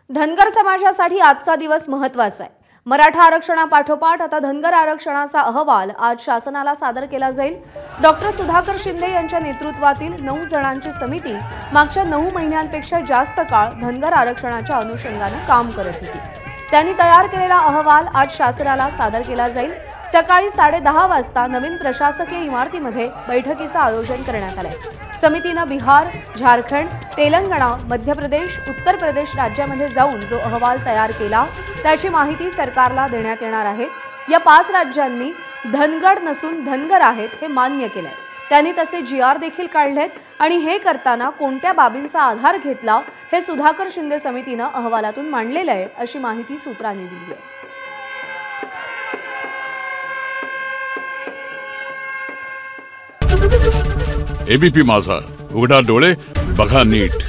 धनगर समाजासाठी आजचा दिवस महत्त्वाचा आहे। मराठा आरक्षणापाठोपाठ आता धनगर आरक्षणाचा अहवाल आज शासनाला सादर केला जाईल। डॉक्टर सुधाकर शिंदे यांच्या नेतृत्वातील 9 जणांची समिती मागच्या 9 महिन्यांपेक्षा जास्त काळ धनगर आरक्षणाच्या अनुषंगाने काम करत होती। त्यांनी तयार केलेला अहवाल आज शासनाला सादर केला जाईल। सकाळी 10:30 वाजता नवीन प्रशासकीय इमारतीमध्ये बैठकीचे आयोजन करण्यात आले। समितीने बिहार, झारखंड, तेलंगणा, मध्य प्रदेश, उत्तर प्रदेश राज्यामध्ये जाऊन जो अहवाल तयार केला त्याची माहिती सरकारला देण्यात येणार आहे। या 5 राज्यांनी धनगड नसून धनगर आहेत हे मान्य केले। त्यांनी तसे जीआर देखील काढलेत आणि हे करताना कोणत्या बाबींचा आधार घेतला हे सुधाकर शिंदे समितीने अहवालातून मांडलेले आहे अशी माहिती सूत्रांनी दिली आहे। एबीपी माझा, उघडा डोळे बघा नीट।